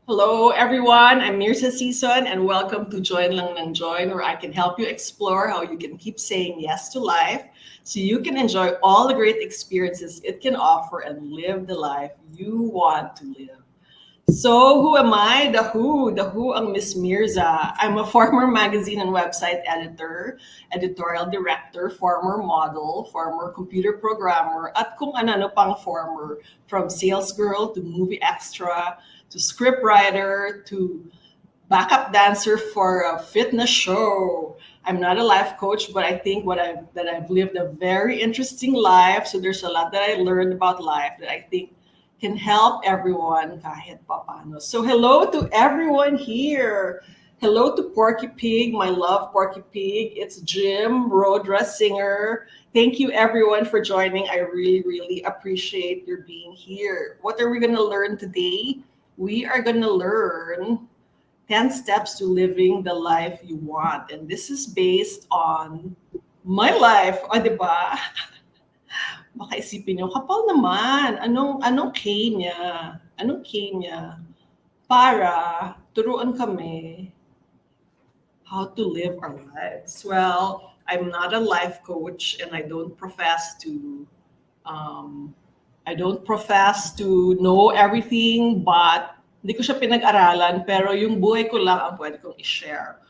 Hello, everyone. I'm Myrza Sison, and welcome to Join Lang Nang Join, where I can help you explore how you can keep saying yes to life so you can enjoy all the great experiences it can offer and live the life you want to live. So, who am I? The who ang Miss Myrza. I'm a former magazine and website editor, editorial director, former model, former computer programmer, at kung ano pang former, from sales girl to movie extra to script writer to backup dancer for a fitness show. I'm not a life coach, but I think I've lived a very interesting life. So there's a lot that I learned about life that I think can help everyone kahit papano. So hello to everyone here. Hello to Porky Pig, my love Porky Pig. It's Jim, Rodra singer. Thank you everyone for joining. I really, really appreciate your being here. What are we gonna learn today? We are gonna learn 10 steps to living the life you want. And this is based on my life. O, di ba? Baka isipin nyo, kapal naman. Anong K niya? Anong K niya? Para turuan kami how to live our lives. Well, I'm not a life coach and um, I don't profess to know everything, but hindi ko siya pinag-aralan, pero yung buhay ko lang ang pwede kong i-share.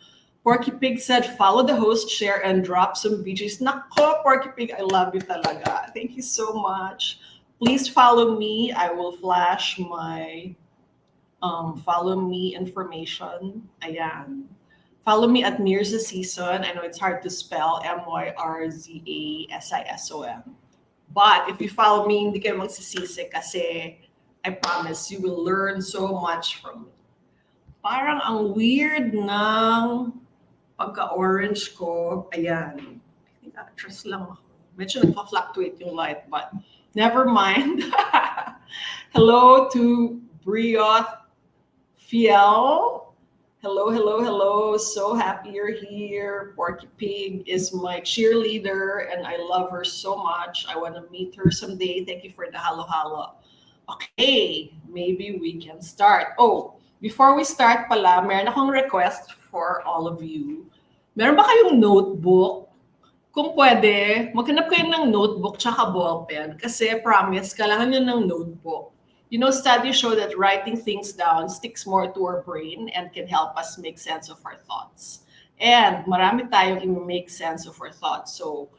Porky Pig said, follow the host, share, and drop some VJs. Nako, Porky Pig, I love you talaga. Thank you so much. Please follow me. I will flash my follow me information. Ayan. Follow me at Myrza Sison. I know it's hard to spell, Myrzasison. But if you follow me, hindi kayo magsisisi kasi I promise you will learn so much from me. Parang ang weird ng pagka-orange ko. Ayan. I think actress lang ako. Medyo nagpa-fluctuate yung light, but never mind. Hello to Brioth Fiel. Hello, hello, hello. So happy you're here. Porky Pig is my cheerleader and I love her so much. I want to meet her someday. Thank you for the halo-halo. Okay, maybe we can start. Oh, before we start pala, meron akong request for all of you. Meron ba kayong notebook? Kung pwede, maghanap kayo ng notebook tsaka ballpen kasi promise, kailangan nyo ng notebook. You know, studies show that writing things down sticks more to our brain and can help us make sense of our thoughts. And marami tayong i-make sense of our thoughts. So,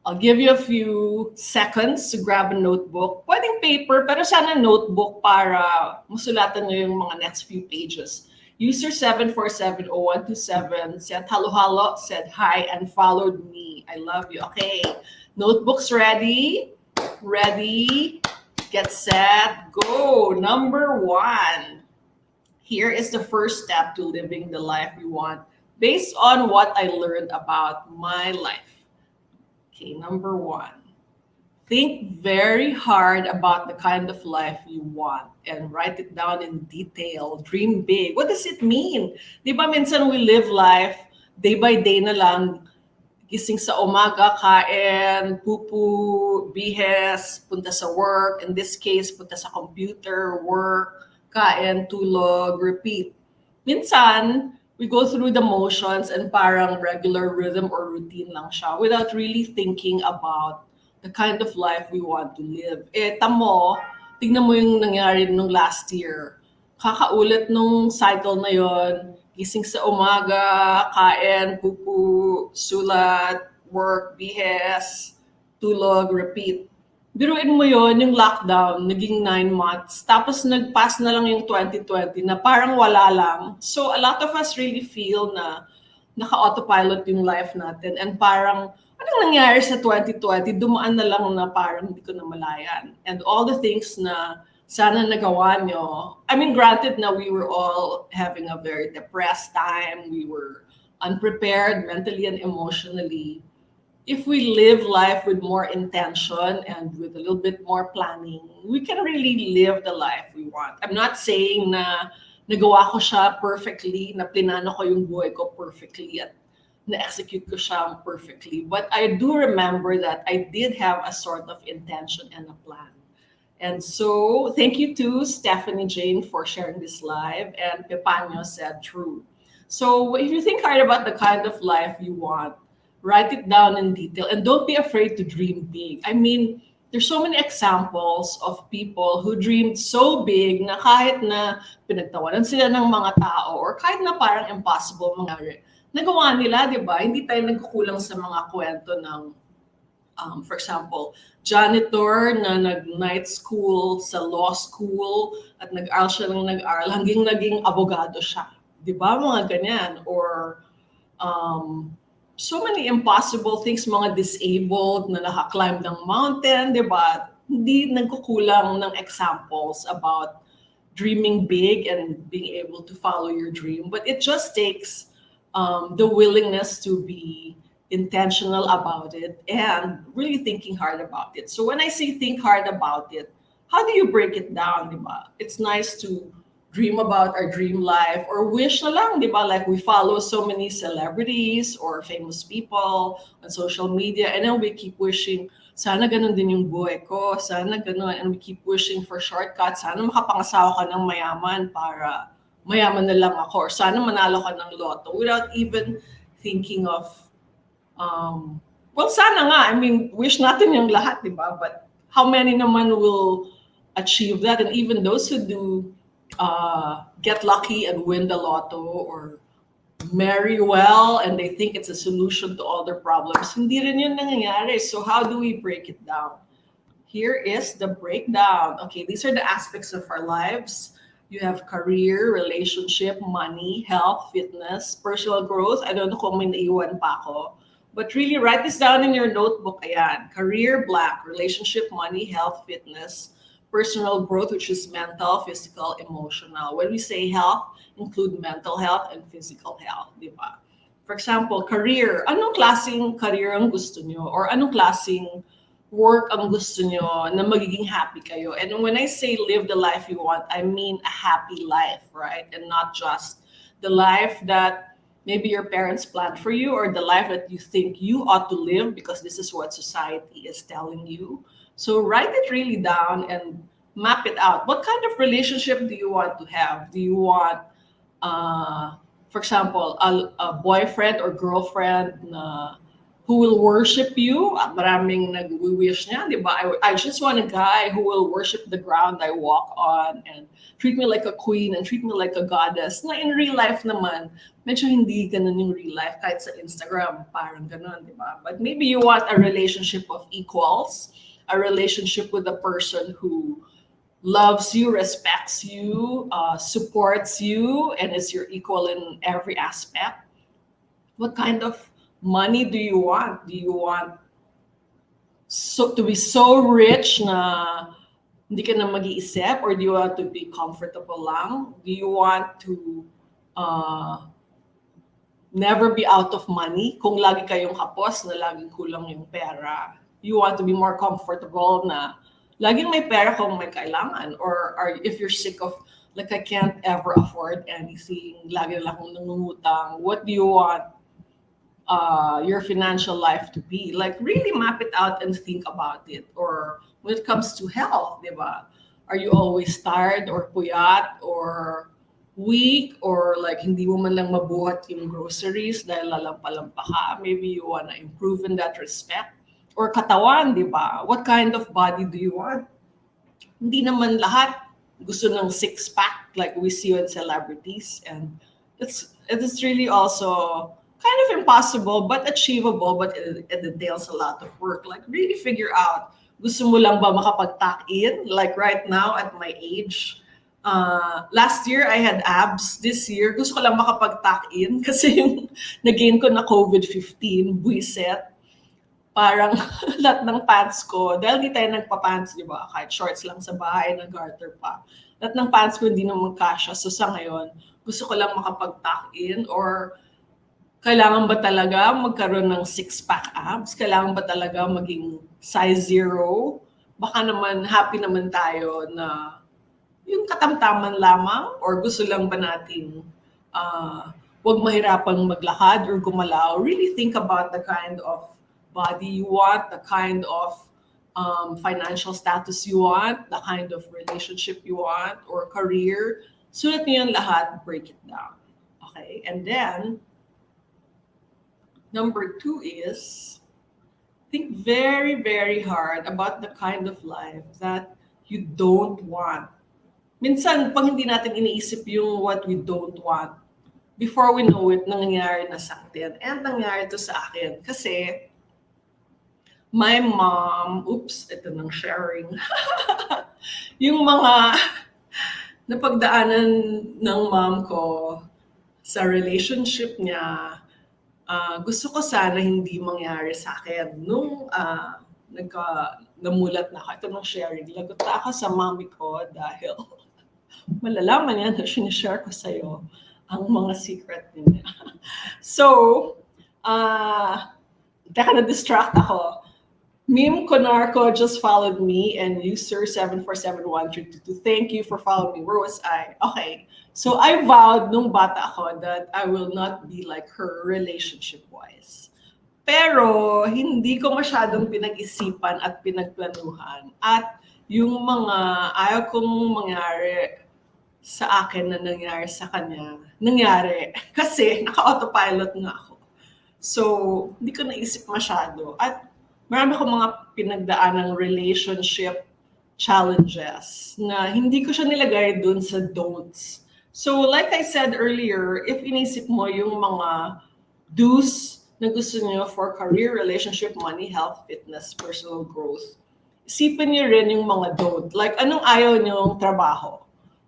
I'll give you a few seconds to grab a notebook. Pwedeng paper, pero sana notebook para masulatan nyo yung mga next few pages. User 7470127 said halo-halo, said hi, and followed me. I love you. Okay, notebooks ready? Ready? Get set, go. Number 1. Here is the first step to living the life you want based on what I learned about my life. Okay, number 1. Think very hard about the kind of life you want and write it down in detail. Dream big. What does it mean? Di ba minsan we live life day by day na lang, gising sa umaga, kain, pupu, bihes, punta sa work. In this case, punta sa computer, work, kain, tulog, repeat. Minsan, we go through the motions and parang regular rhythm or routine lang siya without really thinking about the kind of life we want to live. Tamo, tignan mo yung nangyari nung last year. Kakaulit nung cycle na yon. Gising sa umaga, kain, pupu, sulat, work, bihes, tulog, repeat. Biruin mo yon yung lockdown, naging 9 months. Tapos nag-pass na lang yung 2020 na parang wala lang. So a lot of us really feel na naka-autopilot yung life natin. And parang, anong nangyari sa 2020? Dumaan na lang na parang hindi ko na malayan. And all the things na sana nagawa nyo. I mean, granted na we were all having a very depressed time. We were unprepared mentally and emotionally. If we live life with more intention and with a little bit more planning, we can really live the life we want. I'm not saying na nagawa ko siya perfectly, na plinano ko yung buhay ko perfectly at na-execute ko siya perfectly. But I do remember that I did have a sort of intention and a plan. And so, thank you to Stephanie Jane for sharing this live. And Pepano said, true. So, if you think hard about the kind of life you want, write it down in detail and don't be afraid to dream big. I mean, there's so many examples of people who dreamed so big na kahit na pinagtawanan sila ng mga tao or kahit na parang impossible mangyari, nagawa nila, di ba? Hindi tayo nagkukulang sa mga kwento ng for example, janitor na nag-night school sa law school at nag-aral siya ng nag-aral hanggang naging abogado siya. Di ba? Mga ganyan. Or um, so many impossible things, mga disabled na naka-climb ng mountain, di ba? Hindi nagkukulang ng examples about dreaming big and being able to follow your dream. But it just takes the willingness to be intentional about it and really thinking hard about it. So when I say think hard about it, how do you break it down, di ba? It's nice to dream about our dream life or wish na lang, di ba? Like we follow so many celebrities or famous people on social media and then we keep wishing, sana ganun din yung buhay ko, sana ganun. And we keep wishing for shortcuts, sana makapangasawa ka ng mayaman para mayaman na lang ako. Or sana manalo ka ng lotto without even thinking of well, sana nga. I mean, wish natin yung lahat, di ba? But how many naman will achieve that? And even those who do get lucky and win the lotto or marry well and they think it's a solution to all their problems, hindi rin yun nangyayari. So how do we break it down? Here is the breakdown. Okay, these are the aspects of our lives. You have career, relationship, money, health, fitness, personal growth. I don't know kung may naiwan pa ako. But really, write this down in your notebook. Ayan. Career, black. Relationship, money, health, fitness. Personal growth, which is mental, physical, emotional. When we say health, include mental health and physical health. Di ba? For example, career. Anong klaseng career ang gusto nyo? Or anong klaseng work ang gusto nyo na magiging happy kayo? And when I say live the life you want, I mean a happy life, right? And not just the life that maybe your parents planned for you or the life that you think you ought to live because this is what society is telling you. So write it really down and map it out. What kind of relationship do you want to have? Do you want, for example, a boyfriend or girlfriend who will worship you? Maraming nag-wish niya, di ba? I just want a guy who will worship the ground I walk on and treat me like a queen and treat me like a goddess. Na in real life naman, medyo hindi ganun yung real life. Kahit sa Instagram, parang ganun, di ba? But maybe you want a relationship of equals, a relationship with a person who loves you, respects you, supports you, and is your equal in every aspect. What kind of money do you want? Do you want to be so rich na hindi ka na mag-iisip, or do you want to be comfortable lang? Do you want to never be out of money? Kung lagi kayong kapos na laging kulang yung pera. You want to be more comfortable na laging may pera kung may kailangan. Or if you're sick of, like, I can't ever afford anything, lagi lang akong nangungutang. What do you want your financial life to be? Like, really map it out and think about it. Or when it comes to health, di ba? Are you always tired or puyat or weak, or like hindi mo man lang mabuhat yung groceries dahil lalampa-lampa ka? Maybe you wanna improve in that respect. Or katawan, di ba? What kind of body do you want? Hindi naman lahat gusto ng six-pack like we see in celebrities. And it's really also kind of impossible but achievable, but it entails a lot of work. Like, really figure out, gusto mo lang ba makapag-tuck in? Like right now at my age, last year I had abs. This year gusto ko lang makapag-tuck in kasi yung nag-gain ko na COVID-15 buiset. Parang lahat ng pants ko, dahil di tayo nagpa-pants, di ba? Kahit shorts lang sa bahay, nag-garter pa. Lahat ng pants ko hindi naman kasya. So sa ngayon, gusto ko lang makapag-tuck in. Or kailangan ba talaga magkaroon ng six-pack abs? Kailangan ba talaga maging size 0? Baka naman happy naman tayo na yung katamtaman lamang? Or gusto lang ba natin wag mahirapang maglakad or gumalaw? Really think about the kind of body you want, the kind of financial status you want, the kind of relationship you want, or career. Sulat niyo yan lahat, break it down. Okay? And then, number 2 is, think very, very hard about the kind of life that you don't want. Minsan, pag hindi natin iniisip yung what we don't want, before we know it, nangyayari na sa atin. And nangyayari to sa akin. Kasi, my mom, ito nang sharing. Yung mga napagdaanan ng mom ko sa relationship niya, gusto ko sana hindi mangyari sa akin. Nung namulat na ako, ito nang sharing, lagot na ako sa mommy ko dahil malalaman niya na sinishare ko sa'yo ang mga secret niya. So, teka na-distract ako. Meme Conarco just followed me and user 7471322. Thank you for following me. Where was I? Okay. So I vowed nung bata ako that I will not be like her relationship-wise. Pero hindi ko masyadong pinag-isipan at pinagplanuhan. At yung mga ayaw kong mangyari sa akin na nangyari sa kanya, nangyari. Kasi naka-autopilot nga ako. So, hindi ko naisip masyado. At marami akong mga pinagdaanang relationship challenges na hindi ko siya nilagay dun sa don'ts. So, like I said earlier, if inisip mo yung mga do's na gusto niyo for career, relationship, money, health, fitness, personal growth, isipin niyo rin yung mga don't. Like, anong ayaw niyong trabaho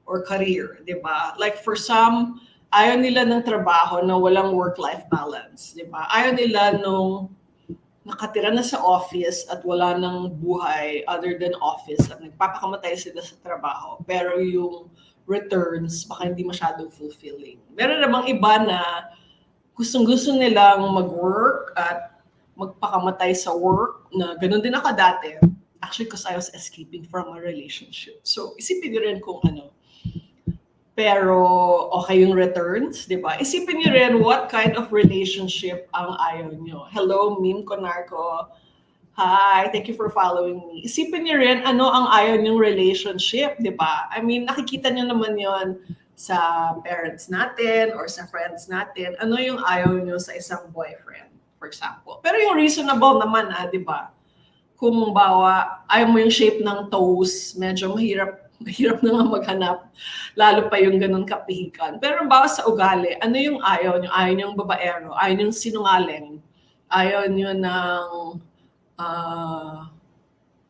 or career, di ba? Like, for some, ayaw nila ng trabaho na walang work-life balance, di ba? Ayaw nila nung nakatira na sa office at wala nang buhay other than office at nagpapakamatay sila sa trabaho. Pero yung returns, baka hindi masyadong fulfilling. Meron namang iba na gustong-gusto nilang mag-work at magpakamatay sa work na ganun din ako dati. Actually, because I was escaping from a relationship. So, isipin niyo rin kung ano. Pero okay yung returns, di ba? Isipin niyo rin what kind of relationship ang ayaw niyo. Hello, Meme Conarco. Hi, thank you for following me. Isipin niyo rin ano ang ayaw niyong relationship, di ba? I mean, nakikita niyo naman yon sa parents natin or sa friends natin. Ano yung ayaw niyo sa isang boyfriend, for example. Pero yung reasonable naman, di ba? Kung bawa, ayaw mo yung shape ng toes, medyo mahirap na nga maghanap, lalo pa yung ganun kapihikan. Pero bawa sa ugali, ano yung ayaw nyo? Ayaw nyo yung babaero, ayaw nyo yung sinungaling, ayaw nyo ng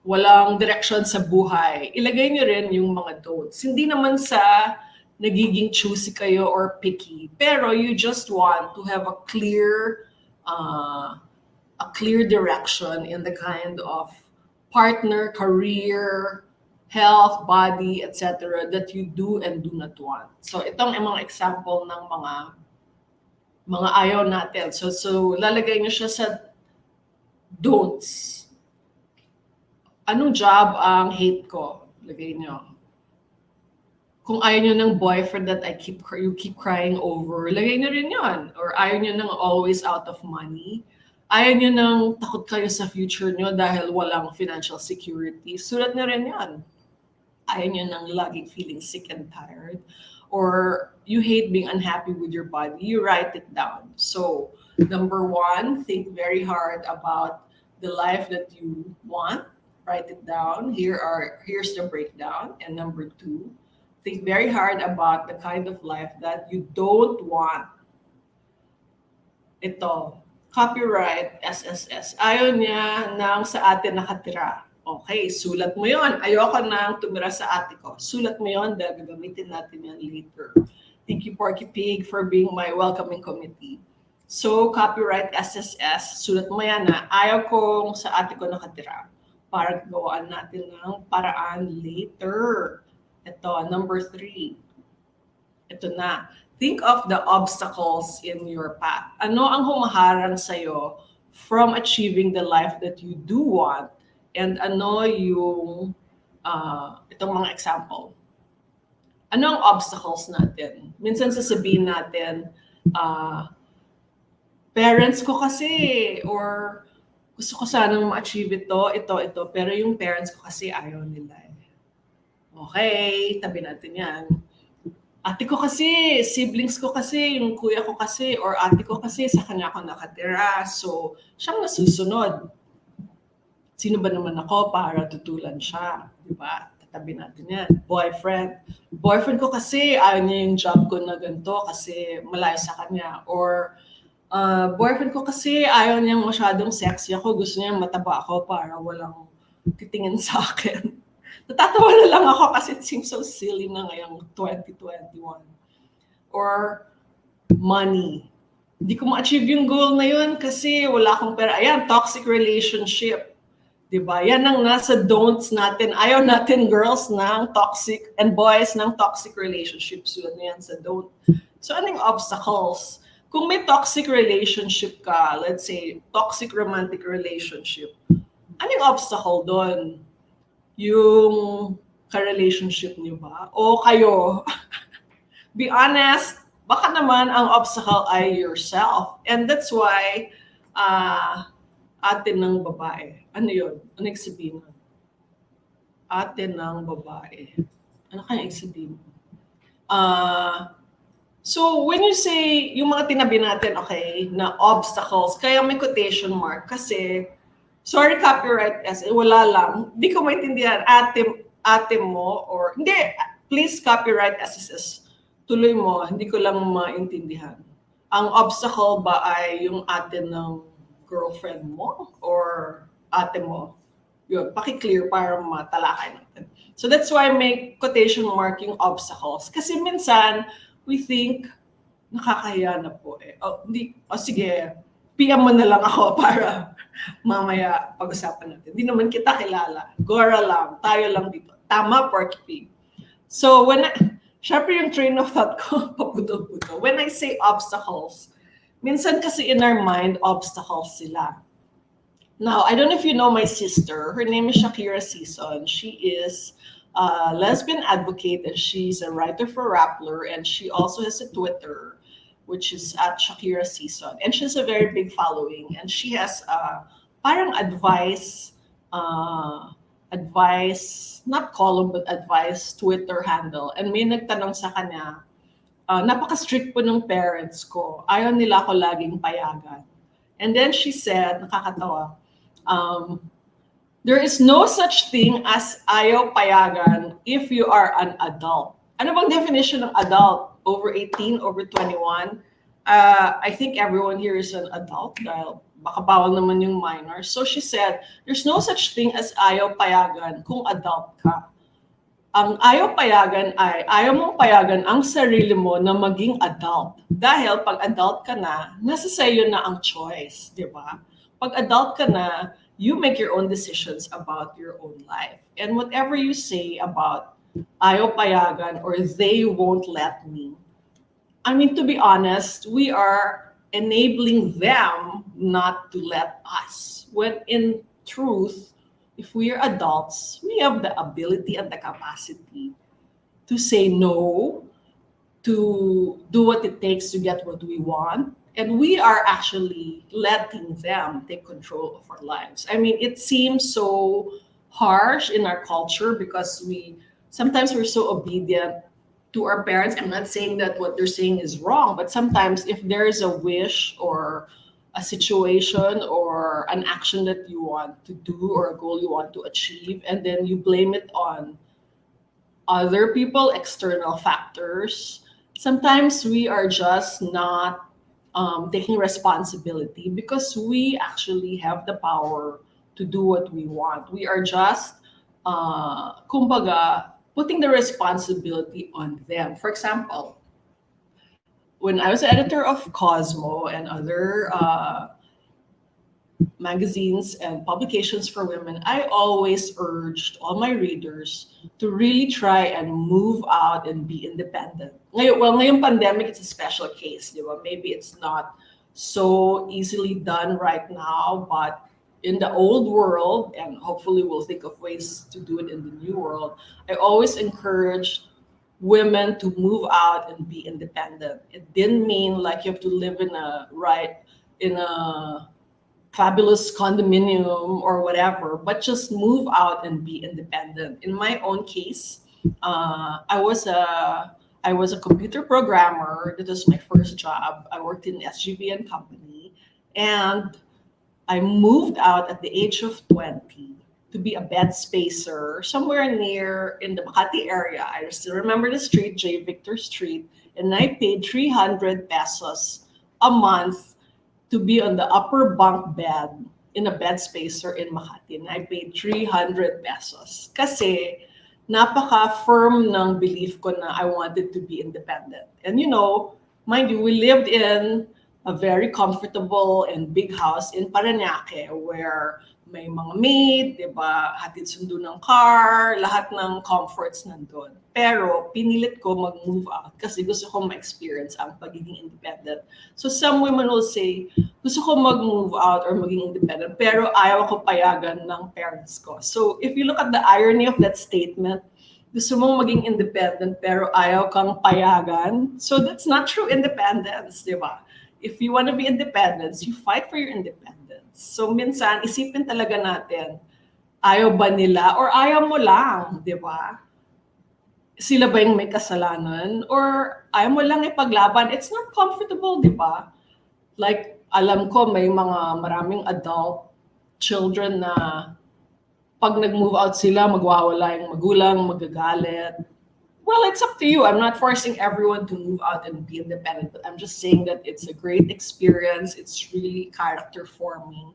walang direction sa buhay. Ilagay nyo rin yung mga don'ts. Hindi naman sa nagiging choosy kayo or picky, pero you just want to have a clear direction in the kind of partner, career, health, body, etc. that you do and do not want. So itong mga example ng mga ayaw natin. So lalagay niyo siya sa don'ts. Anong job ang hate ko? Lagay niyo. Kung ayaw niyo ng boyfriend that you keep crying over, lagay niyo rin 'yon. Or ayaw niyo ng always out of money. Ayaw niyo ng takot kayo sa future niyo dahil walang financial security. Sulat niyo rin 'yan. Ayaw nyo ng laging feeling sick and tired, or you hate being unhappy with your body, you write it down. So, number 1, think very hard about the life that you want. Write it down. Here's the breakdown. And number 2, think very hard about the kind of life that you don't want. Ito, copyright SSS. Ayaw niya nang sa atin nakatira. Okay, sulat mo yon. Ayoko nang tumira sa ate ko. Sulat mo yon dahil gagamitin natin yan later. Thank you, Porky Pig, for being my welcoming committee. So, copyright SSS, sulat mo yan na ayaw kong sa ate ko nakatira para gawaan natin ng paraan later. Ito, number 3. Ito na. Think of the obstacles in your path. Ano ang humaharang sa'yo from achieving the life that you do want? And ano yung, itong mga example. Ano ang obstacles natin? Minsan sasabihin natin, parents ko kasi, or gusto ko sana ma-achieve ito, pero yung parents ko kasi ayaw nila eh. Okay, tabi natin yan. Ate ko kasi, siblings ko kasi, yung kuya ko kasi, or ate ko kasi, sa kanya ako nakatira. So, siyang nasusunod. Sino ba naman ako para tutulan siya? Di ba? Tatabi natin yan. Boyfriend. Boyfriend ko kasi, ayaw niya yung job ko na ganito kasi malayo sa kanya. Or, boyfriend ko kasi, ayaw niyang masyadong sexy ako. Gusto niya mataba ako para walang titingin sa akin. Natatawa na lang ako kasi it seems so silly na ngayong 2021. Or money. Hindi ko ma-achieve yung goal na yun kasi wala akong pera. Ayan, toxic relationship. Diba? Yan ang nasa don'ts natin. Ayaw natin girls ng toxic and boys ng toxic relationships. Yun yan sa don't. So anong obstacles? Kung may toxic relationship ka, let's say, toxic romantic relationship, anong obstacle doon? Yung ka-relationship niyo ba? O kayo? Be honest, baka naman ang obstacle ay yourself. And that's why, ate ng babae. Ano yun? Ano yung sabihin nun? Ate ng babae. Ano kaya yung sabihin? So, when you say, yung mga tinabi natin, okay, na obstacles, kaya may quotation mark kasi, sorry copyright essay, wala lang. Hindi ko maintindihan, ate mo, or, hindi, please copyright SSS. Tuloy mo, hindi ko lang maintindihan. Ang obstacle ba ay yung ate ng girlfriend mo or ate mo? Yun, paki-clear para matalakay natin. So that's why may quotation mark yung obstacles. Kasi minsan, we think, nakakahiya na po eh. Sige, PM mo na lang ako para mamaya pag-usapan natin. Hindi naman kita kilala. Gora lang, tayo lang dito. Tama, Porky Pig. So syempre yung train of thought ko, paputo-puto. When I say obstacles, minsan kasi in our mind, obstacles sila. Now, I don't know if you know my sister. Her name is Sison. She is a lesbian advocate and she's a writer for Rappler, and she also has a Twitter, which is at Sison. And she has a very big following, and she has parang advice, not column, but advice Twitter handle. And may nagtanong sa kanya, napaka-strict po ng parents ko. Ayaw nila ako laging payagan. And then she said, nakakatawa, there is no such thing as ayaw payagan if you are an adult. Ano bang definition ng adult? Over 18, over 21? I think everyone here is an adult dahil baka bawal naman yung minor. So she said, there's no such thing as ayaw payagan kung adult ka. Ang ayaw payagan ay ayaw mong payagan ang sarili mo na maging adult. Dahil pag adult ka na, nasa sa'yo na ang choice, di ba? Pag adult ka na, you make your own decisions about your own life. And whatever you say about ayaw payagan or they won't let me, I mean, to be honest, we are enabling them not to let us. When in truth, if we are adults, we have the ability and the capacity to say no, to do what it takes to get what we want. And we are actually letting them take control of our lives. I mean, it seems so harsh in our culture because sometimes we're so obedient to our parents. I'm not saying that what they're saying is wrong, but sometimes if there is a wish or a situation or an action that you want to do or a goal you want to achieve, and then you blame it on other people, external factors, sometimes we are just not taking responsibility because we actually have the power to do what we want. We are just, kumbaga, putting the responsibility on them. For example, when I was editor of Cosmo and other magazines and publications for women, I always urged all my readers to really try and move out and be independent. Ngayong pandemic, it's a special case, di ba? Maybe it's not so easily done right now, but in the old world, and hopefully we'll think of ways to do it in the new world, I always encouraged women to move out and be independent. It didn't mean like you have to live in a fabulous condominium or whatever, but just move out and be independent. In my own case, I was a computer programmer. That was my first job. I worked in SGV and company, and I moved out at the age of 20 to be a bed spacer somewhere near in the Makati area. I still remember the street, J. Victor Street, and I paid 300 pesos a month to be on the upper bunk bed in a bed spacer in Makati. And I paid 300 pesos. Kasi napaka-firm ng belief ko na I wanted to be independent. And mind you, we lived in a very comfortable and big house in Parañaque where may mga maid, di ba, hatid sundo ng car, lahat ng comforts nandun. Pero pinilit ko mag-move out kasi gusto ko ma-experience ang pagiging independent. So some women will say, gusto ko mag-move out or maging independent, pero ayaw ko payagan ng parents ko. So if you look at the irony of that statement, gusto mong maging independent pero ayaw kang payagan. So that's not true independence, di ba? If you want to be independent, you fight for your independence. So minsan, isipin talaga natin, ayaw ba nila or ayaw mo lang, di ba? Sila ba yung may kasalanan? Or ayaw mo lang ipaglaban? It's not comfortable, di ba? Like, alam ko may mga maraming adult children na pag nag-move out sila, magwawala yung magulang, magagalit. Well, it's up to you. I'm not forcing everyone to move out and be independent, but I'm just saying that it's a great experience. It's really character forming.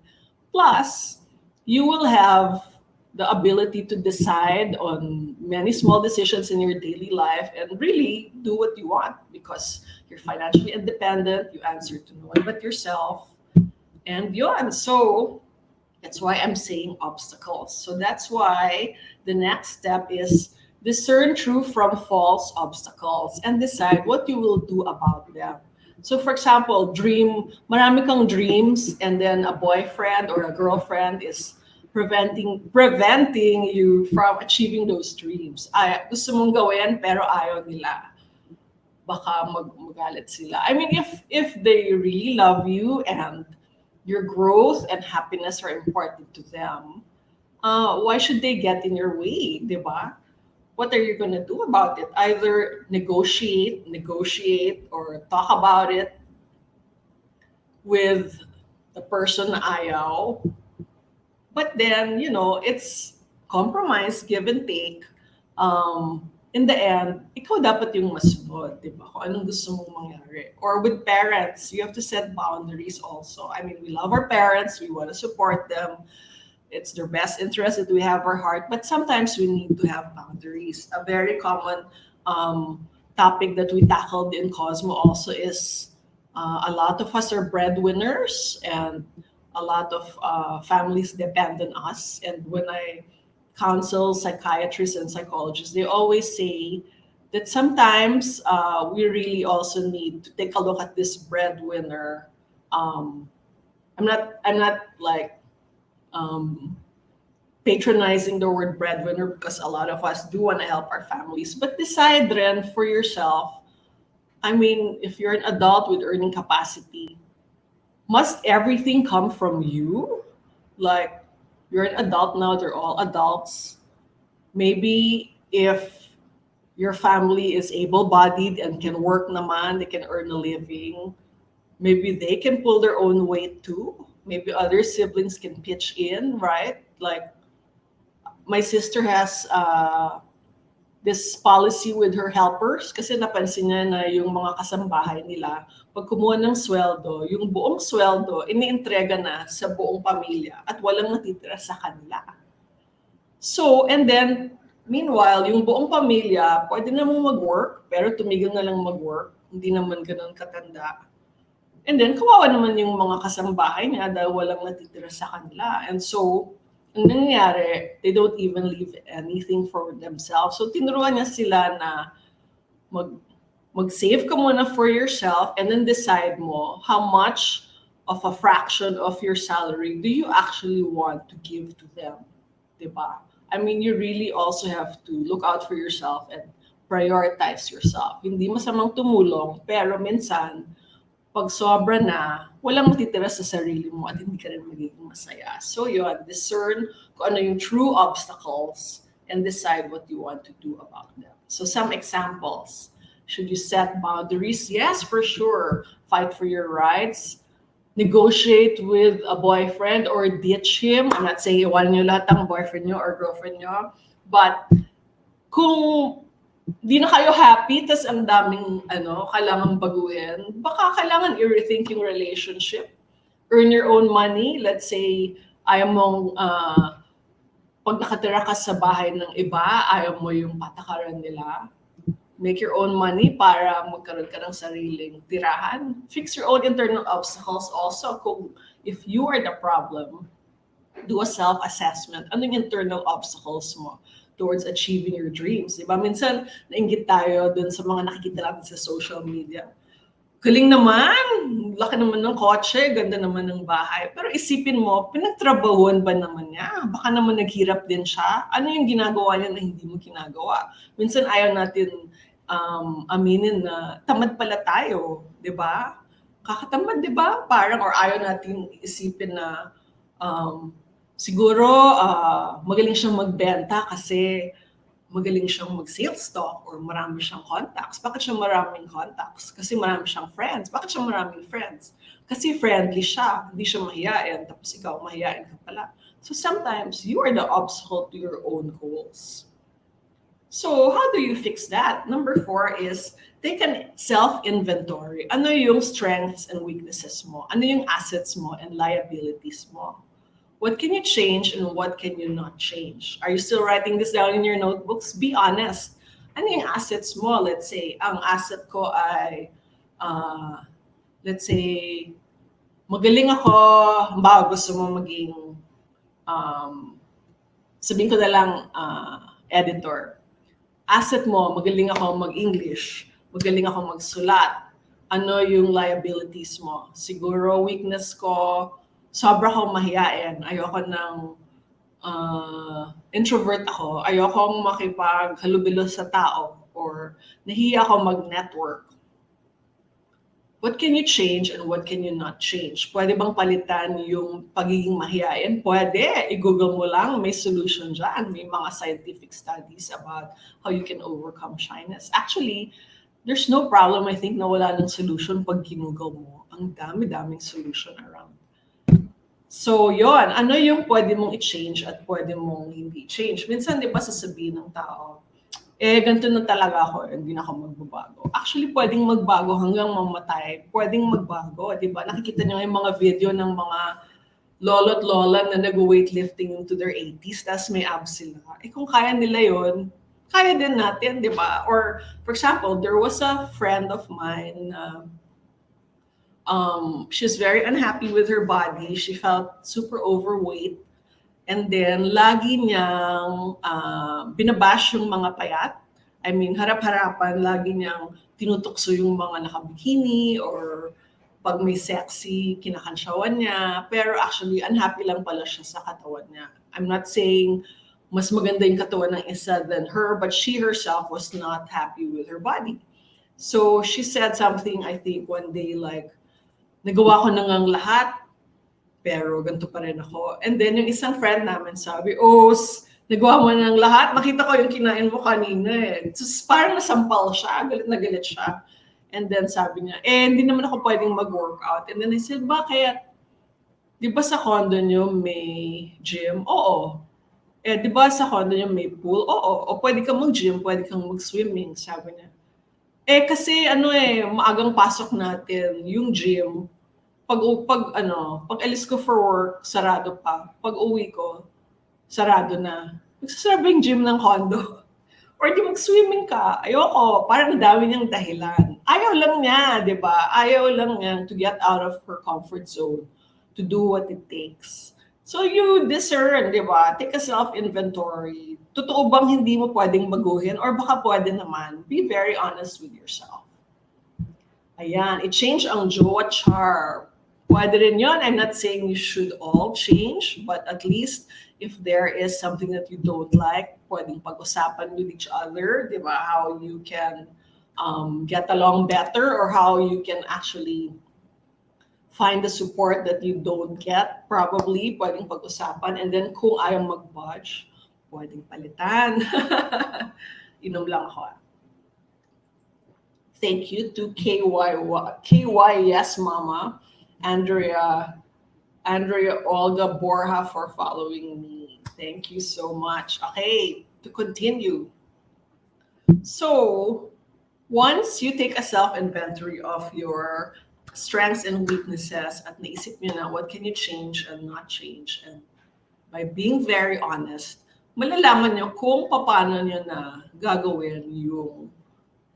Plus, you will have the ability to decide on many small decisions in your daily life and really do what you want because you're financially independent. You answer to no one but yourself. And yun. So that's why I'm saying obstacles. So that's why the next step is discern true from false obstacles and decide what you will do about them. So for example, marami kang dreams and then a boyfriend or a girlfriend is preventing you from achieving those dreams. Gusto mong gawin pero ayaw nila. Baka magalit sila. I mean, if they really love you and your growth and happiness are important to them, why should they get in your way, di ba? What are you going to do about it? Either negotiate, or talk about it with the person na ayaw. But then, it's compromise, give and take. In the end, ikaw dapat yung masunod, di ba? Kung anong gusto mong mangyari. Or with parents, you have to set boundaries also. I mean, we love our parents, we want to support them. It's their best interest that we have our heart, but sometimes we need to have boundaries. A very common topic that we tackled in Cosmo also is a lot of us are breadwinners and a lot of families depend on us. And when I counsel psychiatrists and psychologists, they always say that sometimes we really also need to take a look at this breadwinner. I'm not like patronizing the word breadwinner because a lot of us do want to help our families, but decide rin for yourself. I mean, if you're an adult with earning capacity, must everything come from you? Like, you're an adult now, they're all adults. Maybe if your family is able-bodied and can work naman, they can earn a living, maybe they can pull their own weight too. Maybe other siblings can pitch in, right? Like, my sister has this policy with her helpers kasi napansin niya na yung mga kasambahay nila, pag kumuha ng sweldo, yung buong sweldo, iniintrega na sa buong pamilya at walang natitira sa kanila. So, and then, meanwhile, yung buong pamilya, pwede namang mag-work, pero tumigil na lang mag-work. Hindi naman ganun katanda. And then, kawawa naman yung mga kasambahay niya dahil walang natitira sa kanila. And so, ang nangyayari, they don't even leave anything for themselves. So, tinuruan niya sila na mag-save ka muna for yourself and then decide mo how much of a fraction of your salary do you actually want to give to them. Diba? I mean, you really also have to look out for yourself and prioritize yourself. Hindi masamang tumulong, pero minsan, Pag sobra na, walang matitira sa sarili mo at hindi ka rin magiging masaya. So yun, discern kung ano yung true obstacles and decide what you want to do about them. So some examples. Should you set boundaries? Yes, for sure. Fight for your rights. Negotiate with a boyfriend or ditch him. I'm not saying iwan nyo lahat ng boyfriend nyo or girlfriend nyo. But kung di na kayo happy, tas ang daming kailangan baguhin, baka kailangan i-rethink yung relationship. Earn your own money. Let's say, ayaw mong, pag nakatira ka sa bahay ng iba, ayaw mo yung patakaran nila. Make your own money para magkaroon ka ng sariling tirahan. Fix your own internal obstacles also. Kung if you are the problem, do a self-assessment. Ano yung internal obstacles mo towards achieving your dreams? Diba? Minsan, nainggit tayo dun sa mga nakikita natin sa social media. Galing naman! Laki naman ng kotse, ganda naman ng bahay. Pero isipin mo, pinagtrabahuan ba naman niya? Baka naman naghirap din siya. Ano yung ginagawa niya na hindi mo ginagawa? Minsan ayaw natin aminin na tamad pala tayo. Diba? Kakatamad, diba? Parang, or ayaw natin isipin na siguro magaling siyang magbenta kasi magaling siyang mag-sales talk or marami siyang contacts. Bakit siya maraming contacts? Kasi marami siyang friends. Bakit siya maraming friends? Kasi friendly siya. Hindi siya mahiyain. Tapos ikaw, mahiyain ka pala. So sometimes, you are the obstacle to your own goals. So how do you fix that? Number 4 is take a self-inventory. Ano yung strengths and weaknesses mo? Ano yung assets mo and liabilities mo? What can you change and what can you not change? Are you still writing this down in your notebooks? Be honest. Ano yung assets mo? Let's say, ang asset ko ay, let's say, magaling ako, gusto mo maging, sabihin ko na lang, editor. Asset mo, magaling ako mag-English, magaling ako magsulat. Ano yung liabilities mo? Siguro weakness ko, sobra akong mahiyain. Ayoko ng introvert ako. Ayokong makipaghalubilo sa tao or nahiya ako mag-network. What can you change and what can you not change? Pwede bang palitan yung pagiging mahiyain? Pwede. I-google mo lang. May solution dyan. May mga scientific studies about how you can overcome shyness. Actually, there's no problem, I think, na wala ng solution pag ginugol mo. Ang dami-daming solution around. So, yon, ano yung pwede mong i-change at pwede mong hindi change? Minsan, di ba, sasabihin ng tao, ganito na talaga ako, hindi na ako magbabago. Actually, pwedeng magbago hanggang mamatay. Pwedeng magbago, di ba? Nakikita niyo yung mga video ng mga lolo't lola na nag-weightlifting into their 80s, tas may abs sila. Kung kaya nila yon, kaya din natin, di ba? Or, for example, there was a friend of mine, she's very unhappy with her body. She felt super overweight. And then, lagi niyang binabash yung mga payat. I mean, harap-harapan, lagi niyang tinutukso yung mga nakabikini or pag may sexy, kinakansyawan niya. Pero actually, unhappy lang pala siya sa katawan niya. I'm not saying mas maganda yung katawan ng isa than her, but she herself was not happy with her body. So, she said something, I think, one day like, nagawa ko na ngang lahat, pero ganito pa rin ako. And then yung isang friend namin sabi, nagawa mo na ng lahat, nakita ko yung kinain mo kanina eh. So, parang nasampal siya, galit na galit siya. And then sabi niya, hindi naman ako pwedeng mag-workout. And then I said, bakit? Di ba sa condo niyo may gym? Oo. Di ba sa condo niyo may pool? Oo. O pwede kang mag-gym, pwede kang mag-swimming, sabi niya. Kasi maagang pasok natin yung gym. Pag alis ko for work, sarado pa. Pag uwi ko, sarado na. Magsasarado yung gym ng condo. Or di mag-swimming ka. Ayoko. Parang dami niyang dahilan. Ayaw lang niya, di ba? Ayaw lang niya to get out of her comfort zone. To do what it takes. So you discern, di ba? Take a self-inventory. Totoo bang hindi mo pwedeng baguhin? Or baka pwede naman. Be very honest with yourself. Ayan. I-change ang jowa char. Pwede rin yun. I'm not saying you should all change, but at least if there is something that you don't like, pwedeng pag-usapan with each other, di ba? How you can get along better or how you can actually find the support that you don't get, probably, pwedeng pag-usapan. And then kung ayaw mag-budge, pwedeng palitan. Inom lang ako. Thank you to KY Yes Mama, Andrea Olga Borja for following me. Thank you so much. Okay, to continue. So, once you take a self-inventory of your strengths and weaknesses at naisip nyo na what can you change and not change, and by being very honest, malalaman nyo kung paano nyo na gagawin yung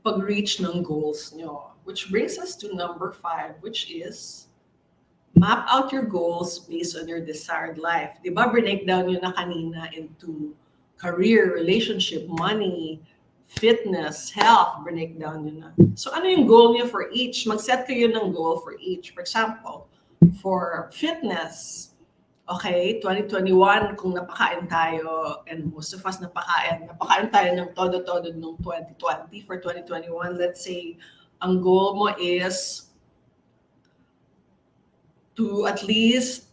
pag-reach ng goals nyo. Which brings us to number 5, which is map out your goals based on your desired life. Diba, breakdown nyo na kanina into career, relationship, money, fitness, health, breakdown nyo na. So ano yung goal nyo for each? Mag-set kayo ng goal for each. For example, for fitness, okay, 2021, kung napakain tayo, and most of us napakain tayo ng todo-todo nung 2020. For 2021, let's say, ang goal mo is to at least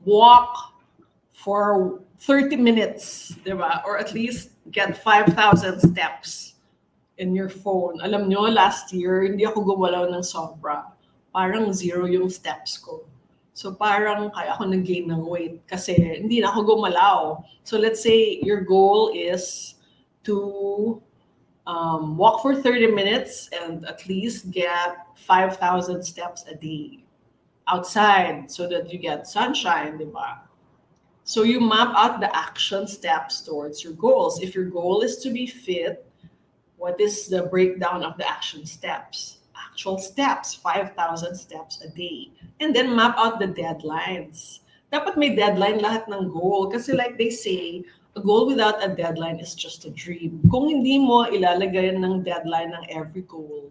walk for 30 minutes, diba? Or at least get 5,000 steps in your phone. Alam nyo, last year, hindi ako gumalaw ng sobra. Parang 0 yung steps ko. So parang kaya ako nag-gain ng weight kasi hindi na ako gumalaw. So let's say your goal is to walk for 30 minutes and at least get 5,000 steps a day outside so that you get sunshine, diba? So you map out the action steps towards your goals. If your goal is to be fit, what is the breakdown of the action steps? Actual steps, 5,000 steps a day. And then map out the deadlines. Dapat may deadline lahat ng goal. Kasi like they say, a goal without a deadline is just a dream. Kung hindi mo ilalagay ng deadline ng every goal,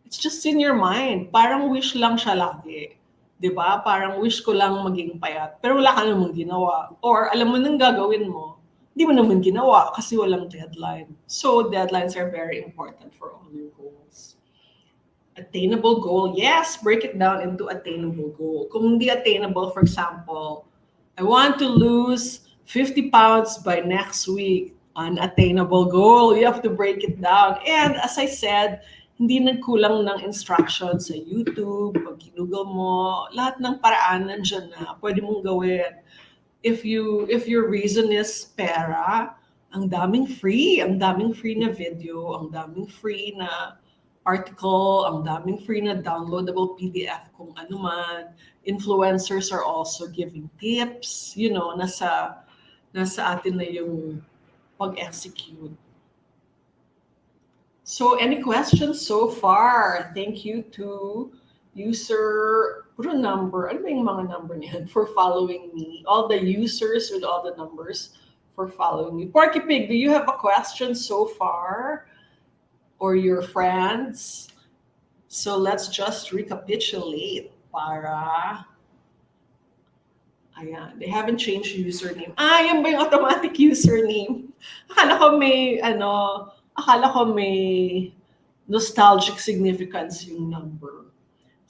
it's just in your mind. Parang wish lang siya lagi. 'Di ba? Parang wish ko lang maging payat. Pero wala ka namang ginawa. Or alam mo nang gagawin mo, hindi mo naman ginawa kasi walang deadline. So deadlines are very important for all your goals. Attainable goal, yes, break it down into attainable goal. Kung hindi attainable, for example, I want to lose 50 pounds by next week. Unattainable goal, you have to break it down. And as I said, hindi nagkulang ng instructions sa YouTube, pag kinugol mo, lahat ng paraan nandiyan na, pwede mong gawin. If your reason is pera, ang daming free na video, ang daming free na article, ang daming free na downloadable PDF kung ano man. Influencers are also giving tips, nasa atin na yung pag-execute. So any questions so far? Thank you to user, puro number, ano ba yung mga number niyan for following me? All the users with all the numbers for following me. Porky Pig, do you have a question so far? Or your friends? So let's just recapitulate para... Ayan, they haven't changed username. Yan ba yung automatic username? Akala ko may nostalgic significance yung number.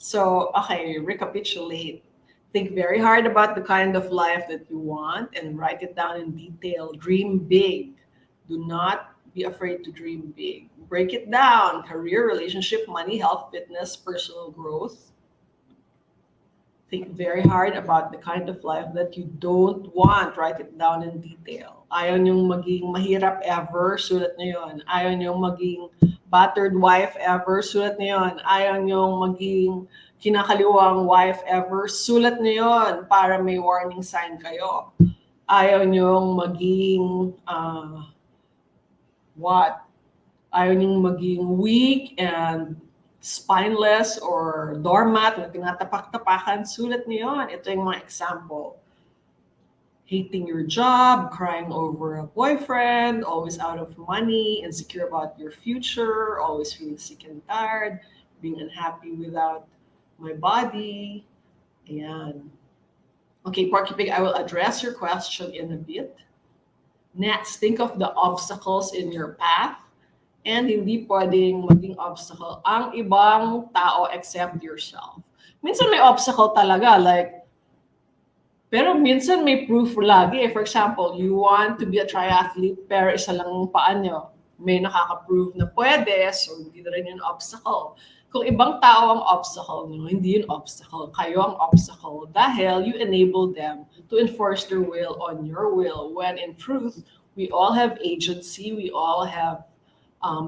So, okay, recapitulate. Think very hard about the kind of life that you want and write it down in detail. Dream big. Do not be afraid to dream big. Break it down. Career, relationship, money, health, fitness, personal growth. Think very hard about the kind of life that you don't want. Write it down in detail. Ayaw niyong maging mahirap ever, sulat niyo yun. Ayaw niyong maging battered wife ever, sulat niyo yun. Ayaw niyong maging kinakaliwang wife ever, sulat niyo yun para may warning sign kayo. Ayaw niyong maging ayaw niyong maging weak and spineless or doormat na tinatapak-tapakan, sulat niyo yun. Ito yung mga example. Hating your job, crying over a boyfriend, always out of money, insecure about your future, always feeling sick and tired, being unhappy without my body. Ayan. Okay, Porky Pig, I will address your question in a bit. Next, think of the obstacles in your path And hindi pwedeng maging obstacle ang ibang tao except yourself. Minsan may obstacle talaga, like, pero minsan may proof lagi. For example, you want to be a triathlete, pero isa lang ang paa nyo. May nakaka-prove na pwede, so hindi na rin yun obstacle. Kung ibang tao ang obstacle nyo, hindi yun obstacle. Kayo ang obstacle dahil you enable them to enforce their will on your will. When in truth, we all have agency, we all have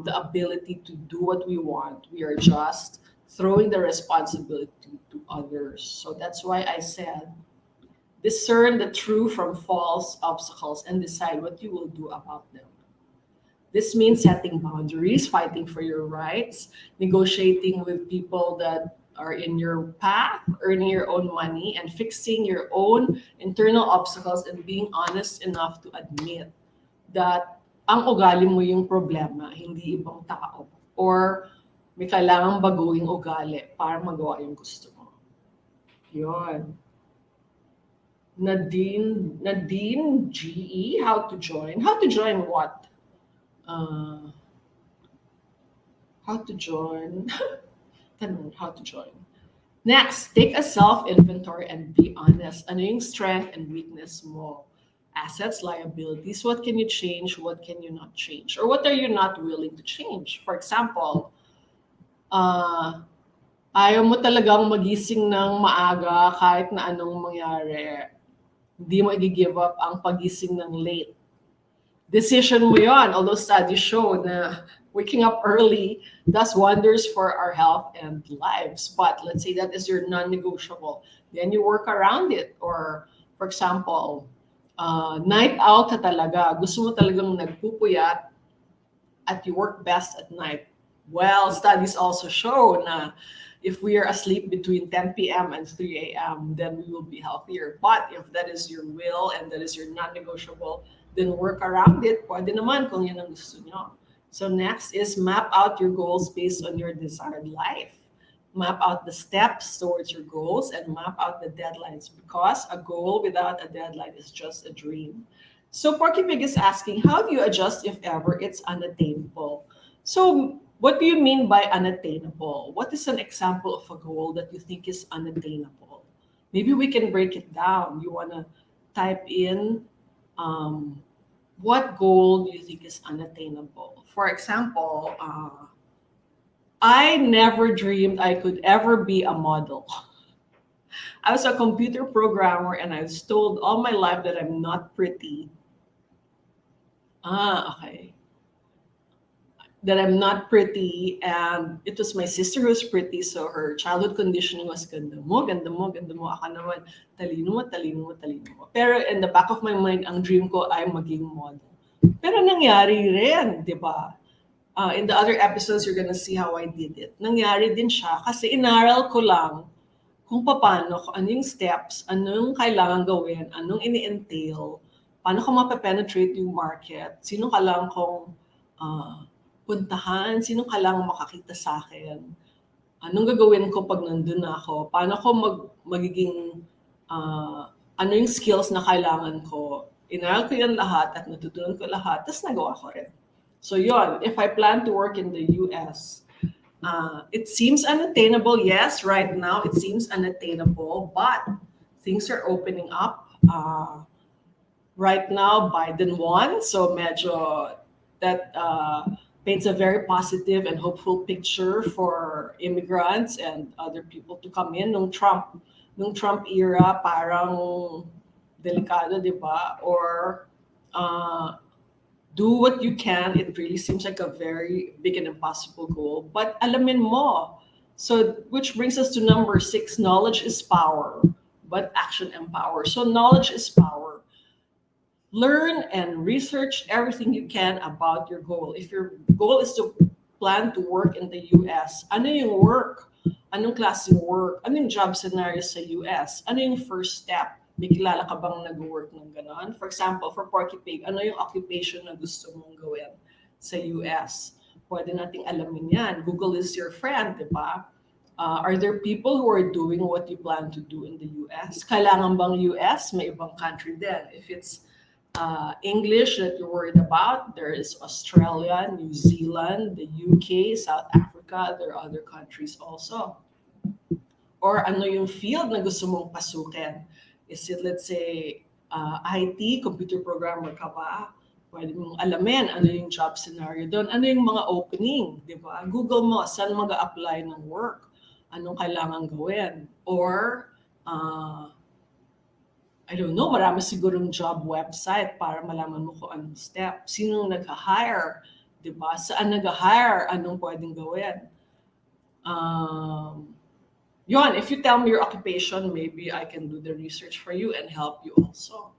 the ability to do what we want. We are just throwing the responsibility to others. So that's why I said, discern the true from false obstacles and decide what you will do about them. This means setting boundaries, fighting for your rights, negotiating with people that are in your path, earning your own money, and fixing your own internal obstacles and being honest enough to admit that ang ugali mo yung problema, hindi ibang tao. Or may kailangang baguhin ugali para magawa yung gusto mo. Yun. Nadine GE, how to join? How to join what? How to join? How to join. Next, take a self-inventory and be honest. Ano yung strength and weakness mo? Assets, liabilities, what can you change? What can you not change? Or what are you not willing to change? For example, ayaw mo talagang magising ng maaga kahit na anong mangyari. Hindi mo i-give up ang pagising ng late. Decision mo yon, although studies show na waking up early does wonders for our health and lives. But let's say that is your non-negotiable. Then you work around it. Or, for example, night out ka talaga. Gusto mo talagang nagpupuyat at you work best at night. Well, studies also show na if we are asleep between 10 p.m. and 3 a.m., then we will be healthier. But if that is your will and that is your non-negotiable, then work around it. Pwede naman kung yun ang gusto nyo. So next is map out your goals based on your desired life. Map out the steps towards your goals and map out the deadlines, because a goal without a deadline is just a dream. So Porky Pig is asking, how do you adjust if ever it's unattainable? So what do you mean by unattainable? What is an example of a goal that you think is unattainable? Maybe we can break it down. You want to type in what goal do you think is unattainable? For example, I never dreamed I could ever be a model. I was a computer programmer and I was told all my life that I'm not pretty. Okay. That I'm not pretty, and it was my sister who's pretty, so her childhood conditioning was ganda mo, ganda mo, ganda mo. Ako naman, talino mo, talino mo, talino mo. Pero in the back of my mind, ang dream ko ay maging model. Pero nangyari rin, di ba? In the other episodes, you're gonna see how I did it. Nangyari din siya kasi inaral ko lang kung paano, kung ano yung steps, anong kailangan gawin, anong ini-entail, paano ko mape-penetrate yung market, sino kailangan kong puntahan, sino kailangan makakita sa akin, anong gagawin ko pag nandun na ako, paano ko magiging, ano yung skills na kailangan ko. Inaral ko yan lahat at natutunan ko lahat, tapos nagawa ko rin. So yon, if I plan to work in the US, it seems unattainable. Yes, right now it seems unattainable, but things are opening up. Right now, Biden won, so medyo that paints a very positive and hopeful picture for immigrants and other people to come in. Nung Trump era, parang delikado, di ba? Or do what you can. It really seems like a very big and impossible goal. But alamin mo. So, which brings us to number 6. Knowledge is power, but action empowers. So, knowledge is power. Learn and research everything you can about your goal. If your goal is to plan to work in the US, ano yung work? Anong klaseng work? Ano yung job scenario sa US? Ano yung first step? May kilala ka bang nag-work ng gano'n? For example, for Porky Pig, ano yung occupation na gusto mong gawin sa US? Pwede nating alamin yan. Google is your friend, di ba? Are there people who are doing what you plan to do in the US? Kailangan bang US? May ibang country din. If it's English that you're worried about, there is Australia, New Zealand, the UK, South Africa, there are other countries also. Or ano yung field na gusto mong pasukin? Is it, let's say, IT, computer programmer ka ba? Pwede mong alamin ano yung job scenario doon. Ano yung mga opening, di ba? Google mo, saan mag-a-apply ng work? Anong kailangan gawin? Or, I don't know, marami sigurong job website para malaman mo kung anong step. Sinong nag-hire? Di ba? Saan nag-hire? Anong pwedeng gawin? Yon, if you tell me your occupation, maybe I can do the research for you and help you also.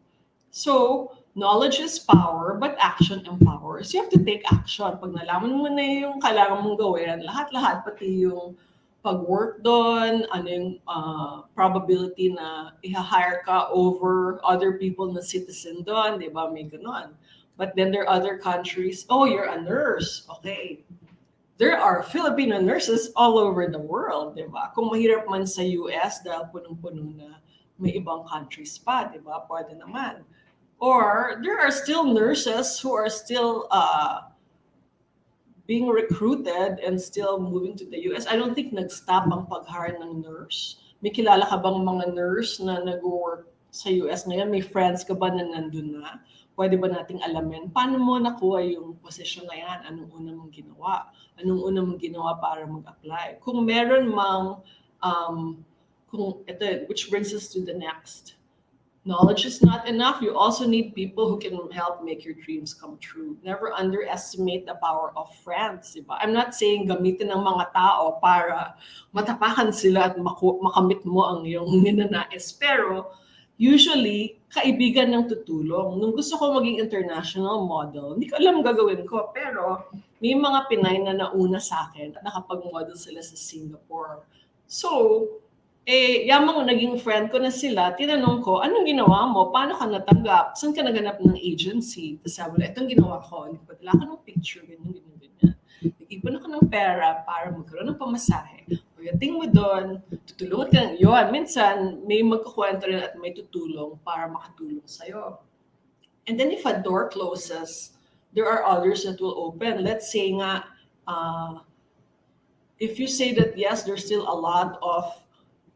So, knowledge is power, but action empowers. You have to take action. Pag nalaman mo na yung kailangan mong gawin, lahat-lahat, pati yung pag-work doon, ano yung probability na i-hire ka over other people na citizen doon, di ba? May ganon. But then there are other countries, oh, you're a nurse. Okay. There are Filipino nurses all over the world, di ba? Kung mahirap man sa US dahil punong-puno na may ibang countries pa, di ba? Pwede naman. Or there are still nurses who are still being recruited and still moving to the US. I don't think nag-stop ang pag-hire ng nurse. May kilala ka bang mga nurse na nag-work sa US ngayon? May friends ka ba na nandun na? Pwede ba nating alamin? Paano mo nakuha yung position na yan? Anong una mong ginawa? Anong una mong ginawa para mag-apply? Kung meron mang, which brings us to the next. Knowledge is not enough. You also need people who can help make your dreams come true. Never underestimate the power of friends. Diba? I'm not saying gamitin ng mga tao para matapakan sila at makamit mo ang iyong ninanais. Pero usually, kaibigan ng tutulong. Nung gusto ko maging international model, hindi ko alam gagawin ko. Pero may mga Pinay na nauna sa akin at nakapag-model sila sa Singapore. So, yamang naging friend ko na sila, tinanong ko, anong ginawa mo? Paano ka natanggap? Saan ka naganap ng agency? Tapos sabi nila, itong ginawa ko. Nagpadala ko ng picture, ganyan. Nag-ipon ako ng pera para magkaroon ng pamasahe. Pagdating mo doon, tutulungan ka ng yun. Minsan, may magkukwento rin at may tutulong para makatulong sa'yo. And then if a door closes, there are others that will open. Let's say nga, if you say that yes, there's still a lot of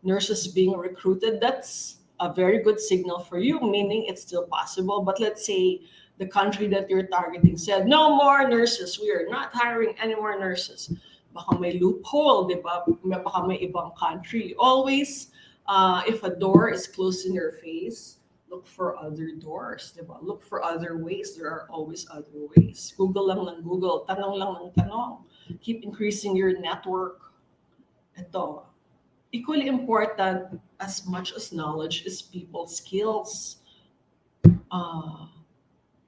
nurses being recruited, that's a very good signal for you, meaning it's still possible. But let's say the country that you're targeting said, no more nurses, we are not hiring any more nurses. Baka may loophole, di ba? Baka may ibang country. Always, if a door is closed in your face, look for other doors, di ba? Look for other ways. There are always other ways. Google lang ng Google, tanong lang ng tanong. Keep increasing your network. Ito, equally important as much as knowledge is people skills.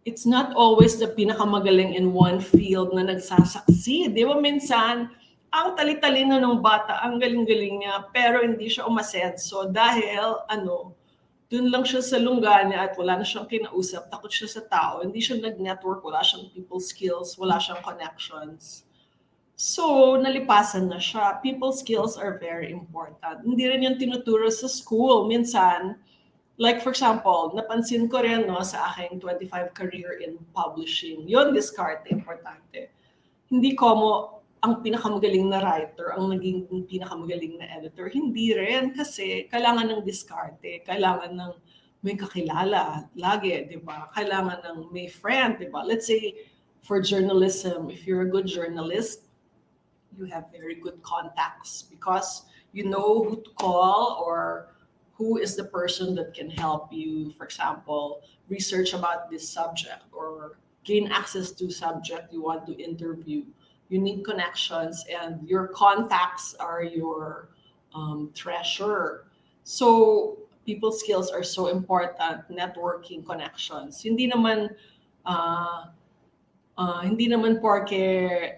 It's not always the pinakamagaling in one field na nagsasucceed. Di ba minsan, ang tali-talino ng bata, ang galing-galing niya, pero hindi siya umasenso dahil, dun lang siya sa lungga niya at wala na siyang kinausap, takot siya sa tao, hindi siya nag-network, wala siyang people skills, wala siyang connections. So, nalipasan na siya. People skills are very important. Hindi rin yung tinuturo sa school. Minsan, like for example, napansin ko rin sa aking 25 career in publishing, yun, diskarte, importante. Hindi ko ang pinakamagaling na writer, ang naging pinakamagaling na editor. Hindi rin kasi kailangan ng diskarte, kailangan ng may kakilala lagi, di ba? Kailangan ng may friend, di ba? Let's say, for journalism, if you're a good journalist, you have very good contacts because you know who to call or who is the person that can help you, for example, research about this subject or gain access to subject you want to interview. You need connections and your contacts are your treasure. So people skills are so important, networking, connections. Hindi naman porke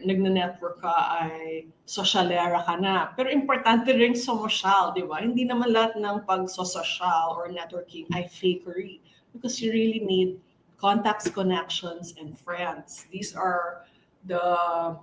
nagne-network ka ay sosyalera ka na. Pero importante rin sosyal, di ba? Hindi naman lahat ng pag-sosyal or networking ay fakery because you really need contacts, connections, and friends. These are the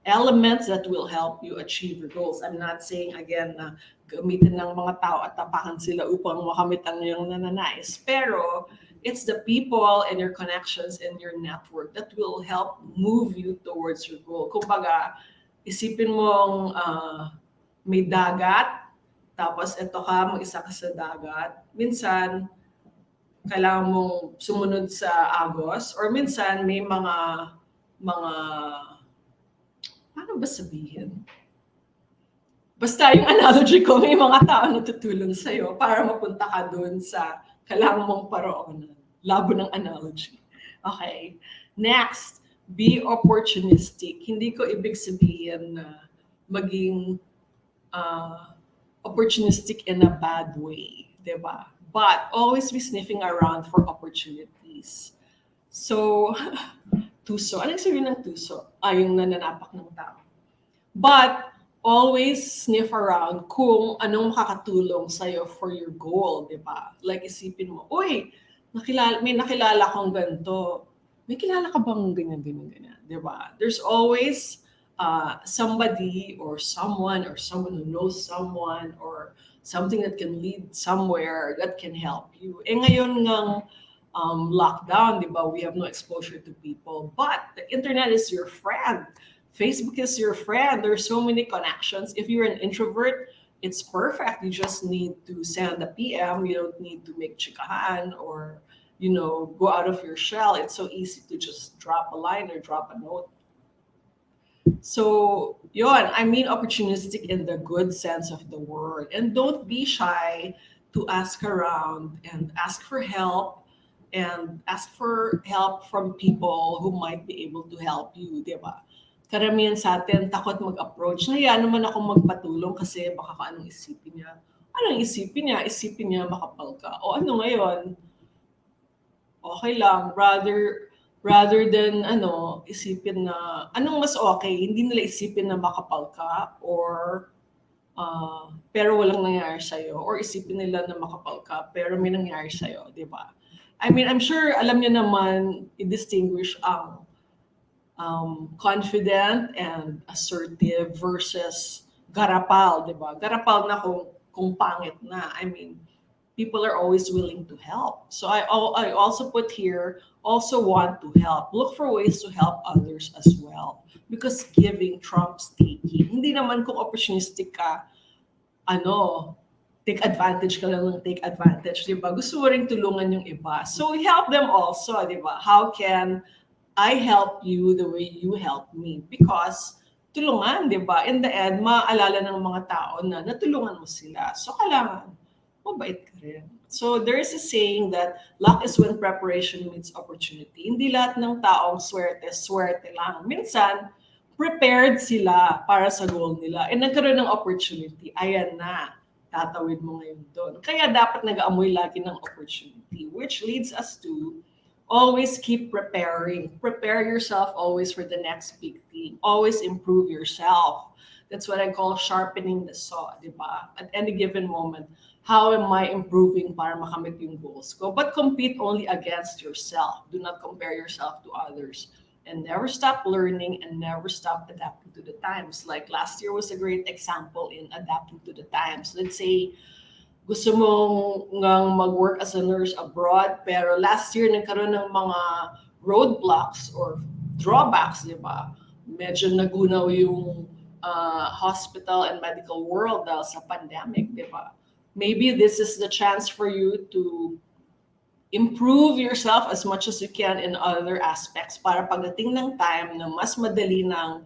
elements that will help you achieve your goals. I'm not saying again na gamitin ng mga tao at tapakan sila upang makamit ang iyong nananais. Pero it's the people and your connections and your network that will help move you towards your goal. Kumbaga, isipin mong may dagat, tapos eto ka, mag-isa ka sa dagat. Minsan, kailangan mong sumunod sa agos or minsan may mga paano ba sabihin? Basta yung analogy ko, may mga tao na tutulong sa'yo para mapunta ka dun sa kailangan mong paroonan. Labo ng analogy. Okay. Next, be opportunistic. Hindi ko ibig sabihin na maging opportunistic in a bad way, diba? But always be sniffing around for opportunities. So, tuso. Anong sabihin ng tuso? Yung nananapak ng tao. But, always sniff around kung anong makakatulong sa'yo for your goal, di ba? Like, isipin mo, uy, may nakilala kong ganito. May kilala ka bang ganyan, di ba? There's always somebody or someone who knows someone or something that can lead somewhere that can help you. Ngayon ngang lockdown, di ba? We have no exposure to people. But the internet is your friend. Facebook is your friend. There's so many connections. If you're an introvert, it's perfect. You just need to send a PM. You don't need to make chikahan or, go out of your shell. It's so easy to just drop a line or drop a note. So, yon, I mean opportunistic in the good sense of the word. And don't be shy to ask around and ask for help from people who might be able to help you, di ba? Karamihan sa atin, takot mag-approach. Hayaan naman ako magpatulong kasi baka anong isipin niya. Anong isipin niya? Isipin niya makapal ka. O ano ngayon? Okay lang. Rather than isipin na, anong mas okay? Hindi nila isipin na makapal ka or pero walang nangyari sa'yo. Or isipin nila na makapal ka pero may nangyari sa'yo. Di ba? I mean, I'm sure alam niyo naman i-distinguish ang confident and assertive versus garapal, di ba? Garapal na kung pangit na. I mean, people are always willing to help. So I also put here, also want to help. Look for ways to help others as well. Because giving trumps taking. Hindi naman kung opportunistic ka, take advantage ka lang ng take advantage, di ba? Gusto mo rin tulungan yung iba. So help them also, di ba? How can I help you the way you help me? Because tulungan, di ba? In the end, maaalala ng mga tao na natulungan mo sila. So kailangan, mabait ka rin. So there is a saying that luck is when preparation meets opportunity. Hindi lahat ng taong swerte lang. Minsan, prepared sila para sa goal nila. And nagkaroon ng opportunity. Ayan na, tatawid mo ngayon doon. Kaya dapat nag-aamoy lagi ng opportunity. Which leads us to always keep preparing. Prepare yourself always for the next big thing. Always improve yourself. That's what I call sharpening the saw, di ba? At any given moment, how am I improving para makamit yung goals ko? But compete only against yourself. Do not compare yourself to others. And never stop learning and never stop adapting to the times. Like last year was a great example in adapting to the times. Let's say, gusto mong ngang mag-work as a nurse abroad, pero last year nagkaroon ng mga roadblocks or drawbacks, di ba? Medyo nagunaw yung hospital and medical world dahil sa pandemic, di ba? Maybe this is the chance for you to improve yourself as much as you can in other aspects para pagdating ng time na mas madali nang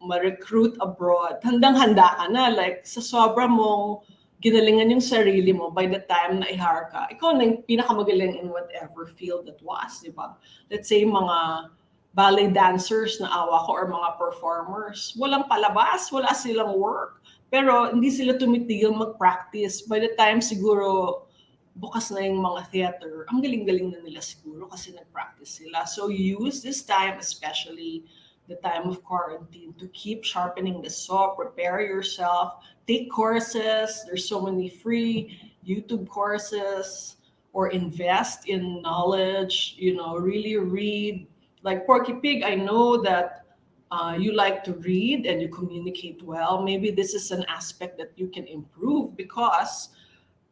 ma-recruit abroad, handang-handa ka na. Like, sa sobra mong ginalingan yung sarili mo, by the time na i-hire ka, ikaw na yung pinakamagaling in whatever field that was, di ba? Let's say, mga ballet dancers na awa ko or mga performers, walang palabas, wala silang work. Pero hindi sila tumitigil mag-practice. By the time siguro bukas na yung mga theater, ang galing-galing na nila siguro kasi nag-practice sila. So use this time, especially the time of quarantine, to keep sharpening the saw, prepare yourself, take courses. There's so many free YouTube courses, or invest in knowledge, really read. Like Porky Pig, I know that You like to read and you communicate well, maybe this is an aspect that you can improve, because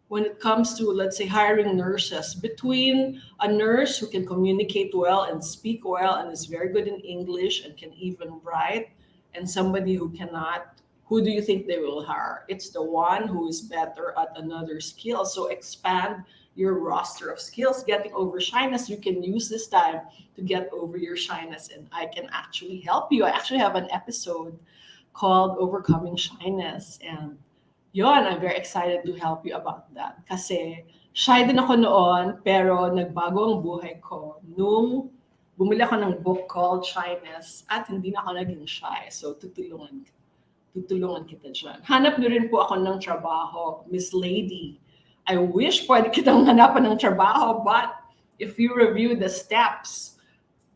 when it comes to, let's say, hiring nurses, between a nurse who can communicate well and speak well and is very good in English and can even write, and somebody who cannot, who do you think they will hire? It's the one who is better at another skill. So expand your roster of skills. Getting over shyness, you can use this time to get over your shyness, and I can actually help you. I actually have an episode called Overcoming Shyness, and yon, I'm very excited to help you about that. Kasi shy din ako noon, pero nagbago ang buhay ko nung bumili ako ng book called Shyness at hindi na ako naging shy. So tutulungan kita dyan. Hanap niyo rin po ako ng trabaho, Miss Lady. I wish pwede kitang hanapan ng trabaho, but if you review the steps,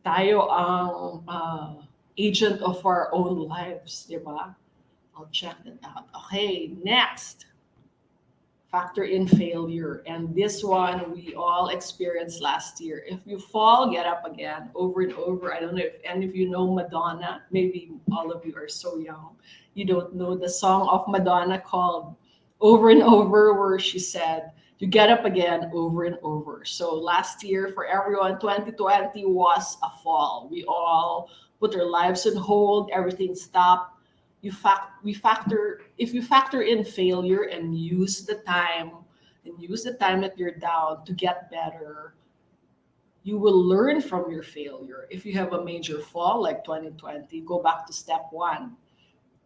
tayo ang agent of our own lives, di ba? I'll check that out. Okay, next. Factor in failure. And this one we all experienced last year. If you fall, get up again over and over. I don't know if any of you know Madonna. Maybe all of you are so young. You don't know the song of Madonna called Over and Over, where she said, you get up again over and over. So last year for everyone, 2020 was a fall. We all put our lives on hold, everything stopped. We factor, if you factor in failure and use the time that you're down to get better, you will learn from your failure. If you have a major fall like 2020, go back to step one.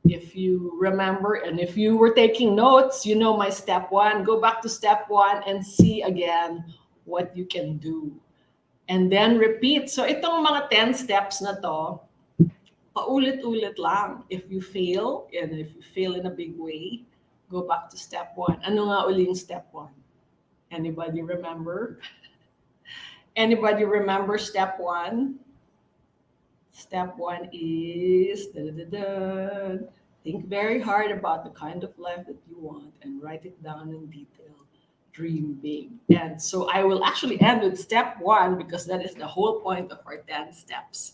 If you remember, and if you were taking notes, you know my step one, go back to step one and see again what you can do. And then repeat. So itong mga 10 steps na to, paulit-ulit lang. If you fail, and if you fail in a big way, go back to step one. Ano nga uling step one? Anybody remember? Anybody remember step one? Step one is think very hard about the kind of life that you want and write it down in detail. Dream big. And so I will actually end with step one because that is the whole point of our 10 steps.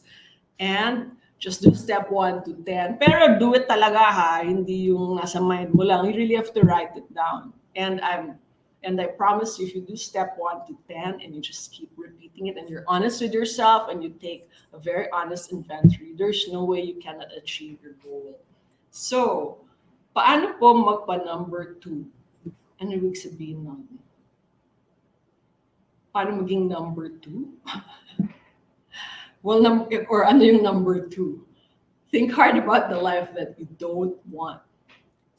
And just do step 1 to 10. Pero do it talaga ha, hindi yung nasa mind mo lang. You really have to write it down. And I promise you, if you do step 1 to 10 and you just keep repeating it and you're honest with yourself and you take a very honest inventory, there's no way you cannot achieve your goal. So, paano po magpa-number 2? Ano ibig sabihin nun? Paano maging number 2? Well, or ano yung number 2? Think hard about the life that you don't want.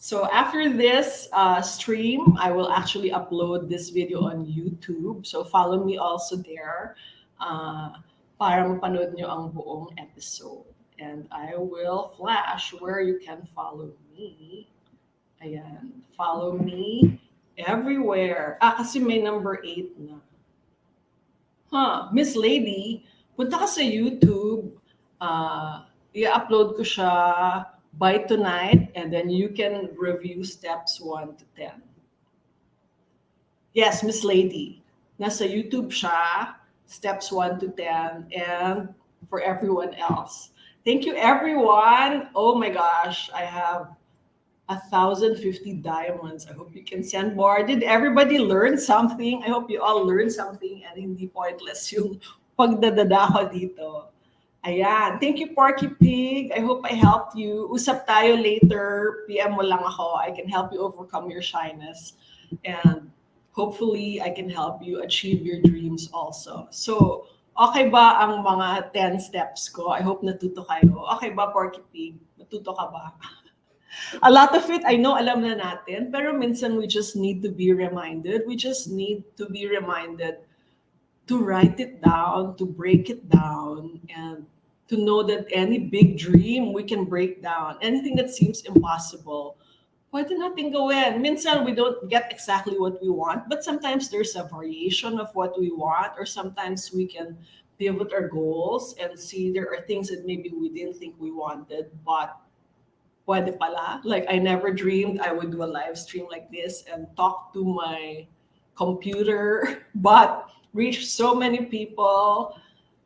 So after this stream, I will actually upload this video on YouTube. So follow me also there para mapanood nyo ang buong episode. And I will flash where you can follow me. Ayan, follow me everywhere. Kasi may number 8 na. Miss Lady, punta ka sa YouTube, i-upload ko siya by tonight, and then you can review steps 1 to 10. Yes, Miss Lady, nasa YouTube siya, steps 1 to 10, and for everyone else. Thank you, everyone. Oh my gosh, I have 1,050 diamonds. I hope you can send more. Did everybody learn something? I hope you all learned something and hindi pointless yung pagdadada ko dito. Ayan. Thank you, Porky Pig. I hope I helped you. Usap tayo later. PM mo lang ako. I can help you overcome your shyness. And hopefully, I can help you achieve your dreams also. So, okay ba ang mga 10 steps ko? I hope natuto kayo. Okay ba, Porky Pig? Natuto ka ba? A lot of it, I know, alam na natin. Pero minsan, we just need to be reminded. We just need to be reminded to write it down, to break it down, and to know that any big dream we can break down. Anything that seems impossible, pwede natin gawin. Minsan, we don't get exactly what we want, but sometimes there's a variation of what we want, or sometimes we can pivot our goals and see there are things that maybe we didn't think we wanted, but pwede pala. Like, I never dreamed I would do a live stream like this and talk to my computer, but reach so many people.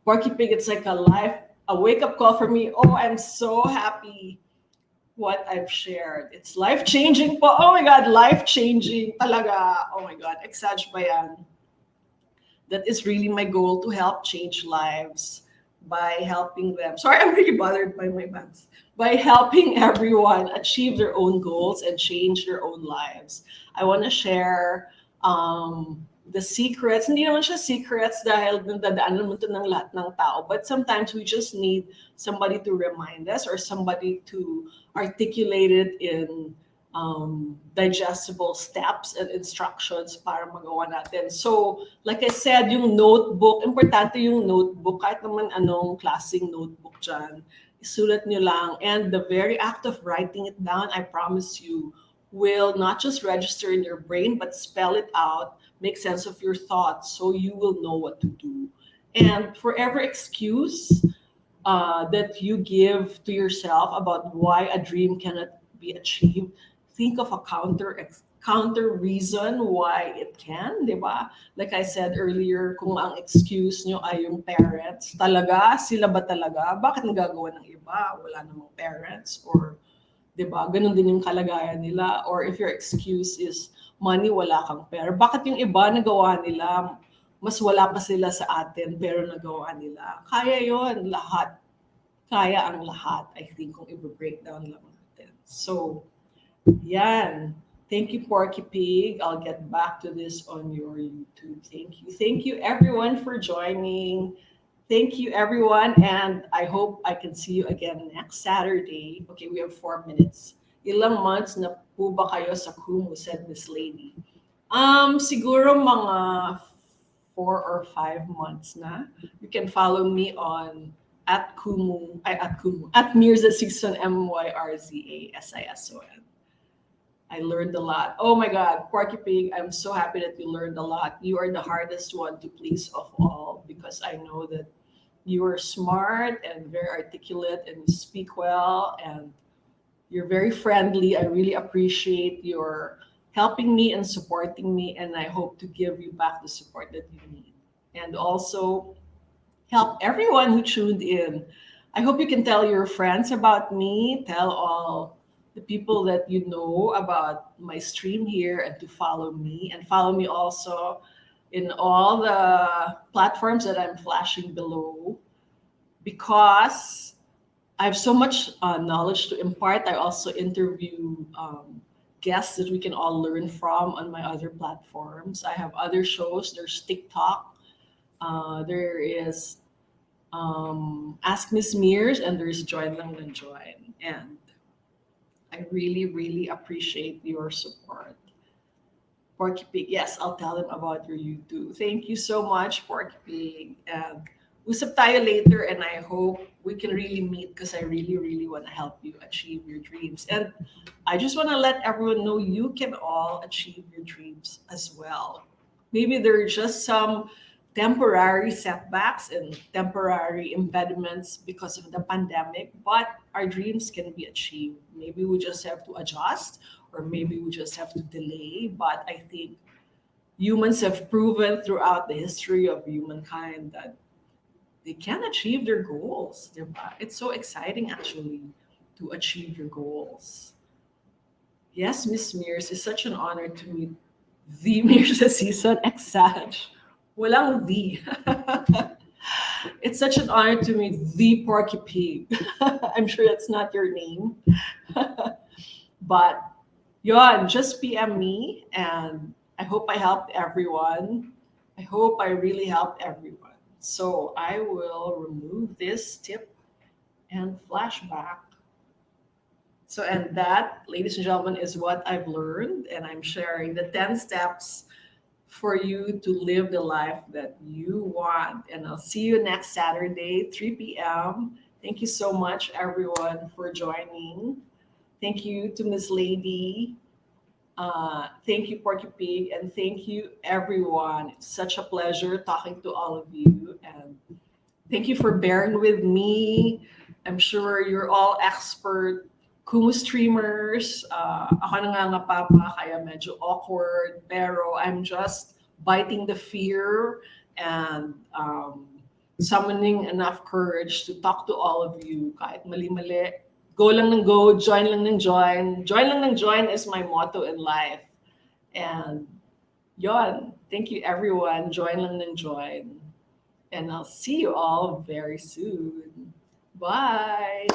Porky Pig, it's like a life a wake-up call for me. Oh, I'm so happy what I've shared. It's life-changing po. Oh my God, life-changing talaga. Oh my God, exage ba yan? That is really my goal, to help change lives by helping them. Sorry, I'm really bothered by my bangs. By helping everyone achieve their own goals and change their own lives. I want to share the secrets. Hindi naman siya secrets dahil dadaanan mo to ng lahat ng tao. But sometimes we just need somebody to remind us, or somebody to articulate it in digestible steps and instructions para magawa natin. So, like I said, yung notebook, importante yung notebook, kahit naman anong klaseng notebook dyan, isulat nyo lang. And the very act of writing it down, I promise you, will not just register in your brain, but spell it out, make sense of your thoughts, so you will know what to do. And for every excuse that you give to yourself about why a dream cannot be achieved, think of a counter reason why it can, di ba? Like I said earlier, kung ang excuse nyo ay yung parents, talaga, sila ba talaga? Bakit nagagawa ng iba? Wala namang parents, or 'di ba? Ganun din yung kalagayan nila. Or if your excuse is money, wala kang pera. Bakit yung iba nagawa nila, mas wala pa sila sa atin, pero nagawa nila? Kaya yon lahat. Kaya ang lahat, I think, kung i-breakdown lang natin. So, yan. Thank you, Porky Pig. I'll get back to this on your YouTube. Thank you. Thank you, everyone, for joining. Thank you, everyone. And I hope I can see you again next Saturday. Okay, we have 4 minutes. Ilang months na po ba kayo sa Kumu, said Miss Lady. Siguro mga 4 or 5 months na. You can follow me on at Myrza Sison, Myrzasison. I learned a lot. Oh my God, Porky Pig, I'm so happy that you learned a lot. You are the hardest one to please of all, because I know that you are smart and very articulate and you speak well and you're very friendly. I really appreciate your helping me and supporting me, and I hope to give you back the support that you need. And also help everyone who tuned in. I hope you can tell your friends about me, tell all the people that you know about my stream here, and to follow me, and follow me also in all the platforms that I'm flashing below, because I have so much knowledge to impart. I also interview guests that we can all learn from on my other platforms. I have other shows. There's TikTok. There is Ask Miss Mears, and there's Join Lang and Join. And I really, really appreciate your support. Porky Pig, yes, I'll tell them about your YouTube. Thank you so much, Porky Pig. And usap tayo later, and I hope we can really meet, because I really, really want to help you achieve your dreams. And I just want to let everyone know you can all achieve your dreams as well. Maybe there are just some temporary setbacks and temporary impediments because of the pandemic, but our dreams can be achieved. Maybe we just have to adjust, or maybe we just have to delay. But I think humans have proven throughout the history of humankind that they can achieve their goals. It's so exciting, actually, to achieve your goals. Yes, Miss Mears, it's such an honor to meet the Myrza Season Exage. Walang the. It's such an honor to meet the Porky Pig. I'm sure that's not your name. But yon, just PM me, and I hope I helped everyone. I hope I really helped everyone. So I will remove this tip and flashback. So, and that, ladies and gentlemen, is what I've learned, and I'm sharing the 10 steps for you to live the life that you want. And I'll see you next Saturday, 3 p.m. Thank you so much, everyone, for joining. Thank you to Miss Lady. Thank you, Porky Pig, and thank you, everyone. It's such a pleasure talking to all of you, and thank you for bearing with me. I'm sure you're all expert Kumu streamers. Ako nangangapa pa, kaya medyo awkward, pero I'm just biting the fear and summoning enough courage to talk to all of you kahit mali-mali. Go lang ng go, join lang ng join. Join lang ng join is my motto in life. And yon, thank you everyone. Join lang ng join. And I'll see you all very soon. Bye!